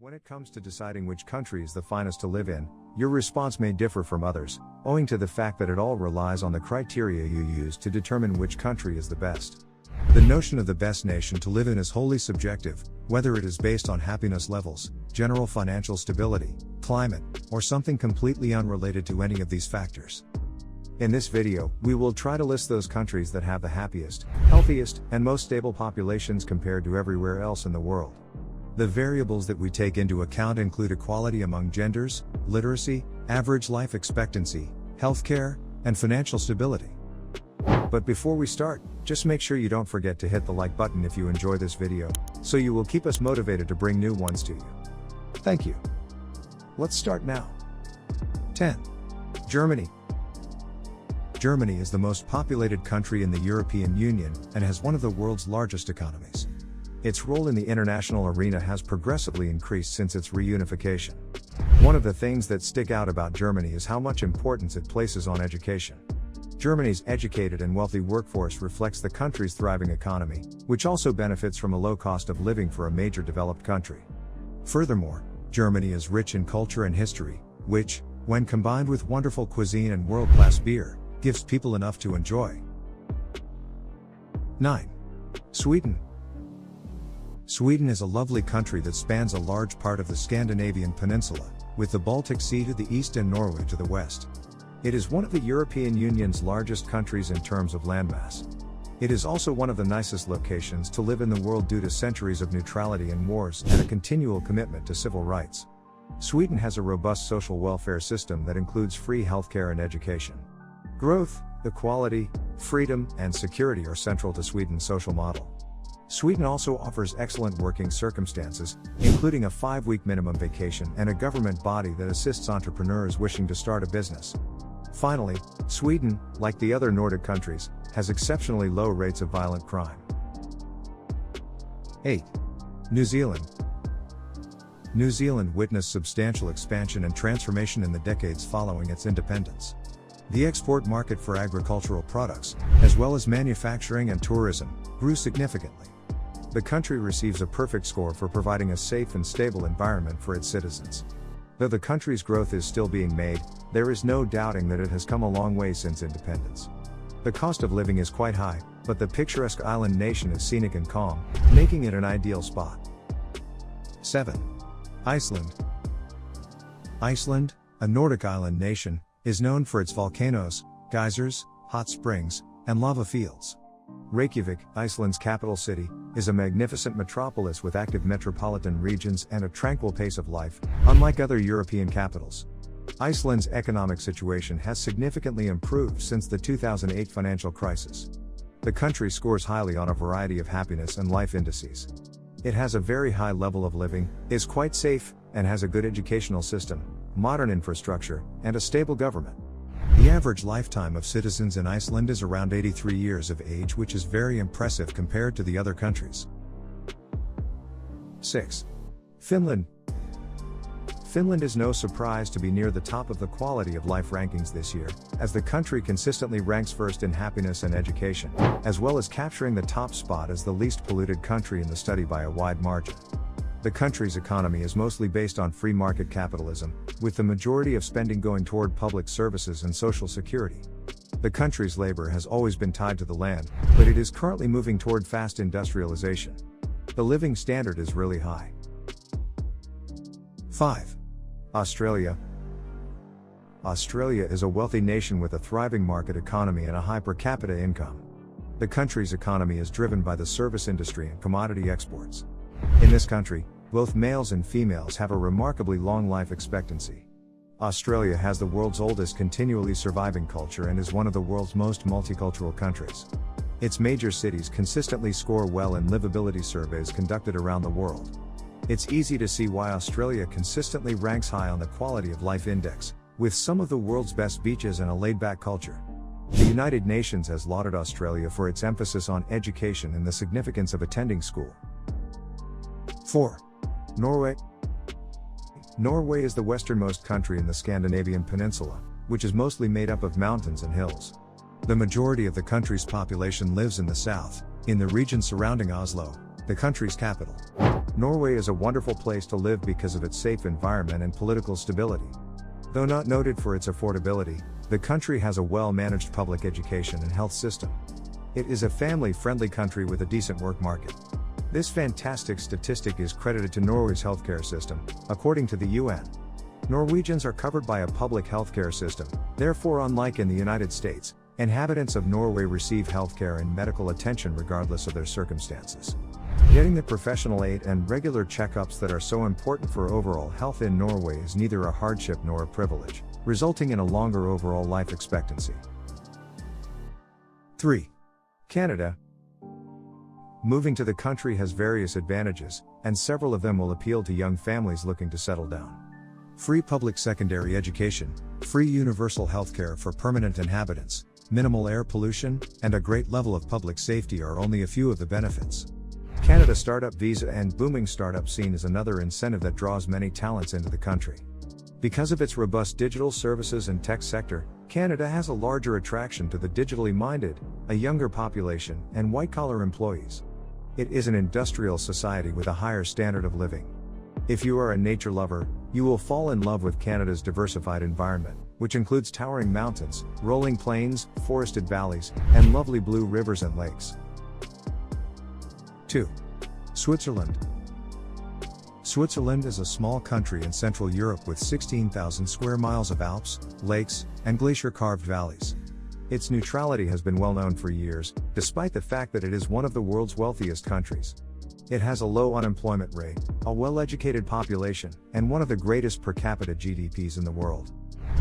When it comes to deciding which country is the finest to live in, your response may differ from others, owing to the fact that it all relies on the criteria you use to determine which country is the best. The notion of the best nation to live in is wholly subjective, whether it is based on happiness levels, general financial stability, climate, or something completely unrelated to any of these factors. In this video, we will try to list those countries that have the happiest, healthiest, and most stable populations compared to everywhere else in the world. The variables that we take into account include equality among genders, literacy, average life expectancy, healthcare, and financial stability. But before we start, just make sure you don't forget to hit the like button if you enjoy this video, so you will keep us motivated to bring new ones to you. Thank you. Let's start now. 10. Germany. Germany is the most populated country in the European Union and has one of the world's largest economies. Its role in the international arena has progressively increased since its reunification. One of the things that stick out about Germany is how much importance it places on education. Germany's educated and wealthy workforce reflects the country's thriving economy, which also benefits from a low cost of living for a major developed country. Furthermore, Germany is rich in culture and history, which, when combined with wonderful cuisine and world-class beer, gives people enough to enjoy. 9. Sweden. Sweden is a lovely country that spans a large part of the Scandinavian peninsula, with the Baltic Sea to the east and Norway to the west. It is one of the European Union's largest countries in terms of landmass. It is also one of the nicest locations to live in the world due to centuries of neutrality and wars and a continual commitment to civil rights. Sweden has a robust social welfare system that includes free healthcare and education. Growth, equality, freedom, and security are central to Sweden's social model. Sweden also offers excellent working circumstances, including a 5-week minimum vacation and a government body that assists entrepreneurs wishing to start a business. Finally, Sweden, like the other Nordic countries, has exceptionally low rates of violent crime. 8. New Zealand. New Zealand witnessed substantial expansion and transformation in the decades following its independence. The export market for agricultural products, as well as manufacturing and tourism, grew significantly. The country receives a perfect score for providing a safe and stable environment for its citizens. Though the country's growth is still being made, there is no doubting that it has come a long way since independence. The cost of living is quite high, but the picturesque island nation is scenic and calm, making it an ideal spot. 7. Iceland. Iceland, a Nordic island nation, is known for its volcanoes, geysers, hot springs, and lava fields. Reykjavik, Iceland's capital city, is a magnificent metropolis with active metropolitan regions and a tranquil pace of life, unlike other European capitals. Iceland's economic situation has significantly improved since the 2008 financial crisis. The country scores highly on a variety of happiness and life indices. It has a very high level of living, is quite safe, and has a good educational system, modern infrastructure, and a stable government. The average lifetime of citizens in Iceland is around 83 years of age, which is very impressive compared to the other countries. 6. Finland. Finland is no surprise to be near the top of the quality of life rankings this year, as the country consistently ranks first in happiness and education, as well as capturing the top spot as the least polluted country in the study by a wide margin. The country's economy is mostly based on free market capitalism, with the majority of spending going toward public services and social security. The country's labor has always been tied to the land, but it is currently moving toward fast industrialization. The living standard is really high. 5. Australia. Australia is a wealthy nation with a thriving market economy and a high per capita income. The country's economy is driven by the service industry and commodity exports. In this country, both males and females have a remarkably long life expectancy. Australia has the world's oldest continually surviving culture and is one of the world's most multicultural countries. Its major cities consistently score well in livability surveys conducted around the world. It's easy to see why Australia consistently ranks high on the Quality of Life Index, with some of the world's best beaches and a laid-back culture. The United Nations has lauded Australia for its emphasis on education and the significance of attending school. 4. Norway. Norway is the westernmost country in the Scandinavian peninsula, which is mostly made up of mountains and hills. The majority of the country's population lives in the south, in the region surrounding Oslo, the country's capital. Norway is a wonderful place to live because of its safe environment and political stability. Though not noted for its affordability, the country has a well-managed public education and health system. It is a family-friendly country with a decent work market. This fantastic statistic is credited to Norway's healthcare system, according to the UN. Norwegians are covered by a public healthcare system, therefore unlike in the United States, inhabitants of Norway receive healthcare and medical attention regardless of their circumstances. Getting the professional aid and regular checkups that are so important for overall health in Norway is neither a hardship nor a privilege, resulting in a longer overall life expectancy. 3. Canada. Moving to the country has various advantages, and several of them will appeal to young families looking to settle down. Free public secondary education, free universal healthcare for permanent inhabitants, minimal air pollution, and a great level of public safety are only a few of the benefits. Canada Startup Visa and booming startup scene is another incentive that draws many talents into the country. Because of its robust digital services and tech sector, Canada has a larger attraction to the digitally minded, a younger population, and white-collar employees. It is an industrial society with a higher standard of living. If you are a nature lover, you will fall in love with Canada's diversified environment, which includes towering mountains, rolling plains, forested valleys, and lovely blue rivers and lakes. 2. Switzerland. Switzerland is a small country in Central Europe with 16,000 square miles of Alps, lakes, and glacier-carved valleys. Its neutrality has been well known for years, despite the fact that it is one of the world's wealthiest countries. It has a low unemployment rate, a well-educated population, and one of the greatest per capita GDPs in the world.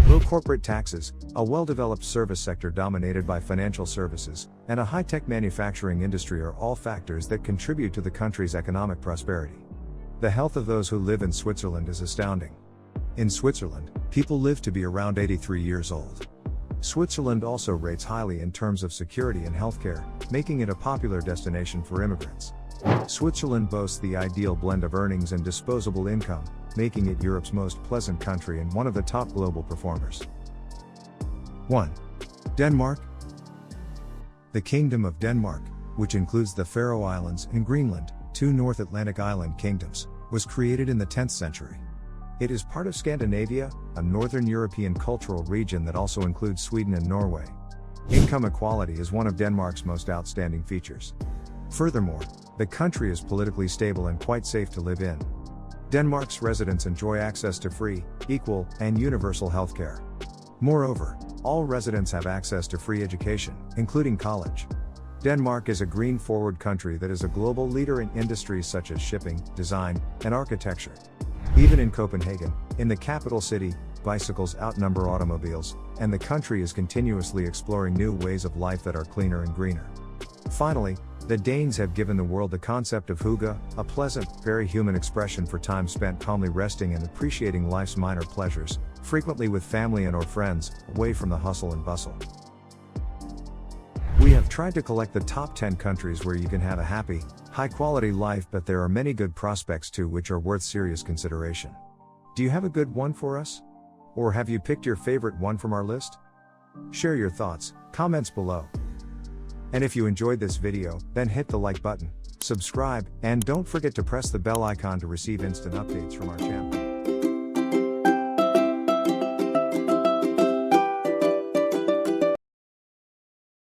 Low corporate taxes, a well-developed service sector dominated by financial services, and a high-tech manufacturing industry are all factors that contribute to the country's economic prosperity. The health of those who live in Switzerland is astounding. In Switzerland, people live to be around 83 years old. Switzerland also rates highly in terms of security and healthcare, making it a popular destination for immigrants. Switzerland boasts the ideal blend of earnings and disposable income, making it Europe's most pleasant country and one of the top global performers. 1. Denmark. The Kingdom of Denmark, which includes the Faroe Islands and Greenland, two North Atlantic island kingdoms, was created in the 10th century. It is part of Scandinavia, a northern European cultural region that also includes Sweden and Norway. Income equality is one of Denmark's most outstanding features. Furthermore, the country is politically stable and quite safe to live in. Denmark's residents enjoy access to free, equal, and universal healthcare. Moreover, all residents have access to free education, including college. Denmark is a green-forward country that is a global leader in industries such as shipping, design, and architecture. Even in Copenhagen, in the capital city, bicycles outnumber automobiles, and the country is continuously exploring new ways of life that are cleaner and greener. Finally, the Danes have given the world the concept of hygge, a pleasant, very human expression for time spent calmly resting and appreciating life's minor pleasures, frequently with family and/or friends, away from the hustle and bustle. We have tried to collect the top 10 countries where you can have a happy, high-quality life, but there are many good prospects too which are worth serious consideration. Do you have a good one for us? Or have you picked your favorite one from our list? Share your thoughts, comments below. And if you enjoyed this video, then hit the like button, subscribe, and don't forget to press the bell icon to receive instant updates from our channel.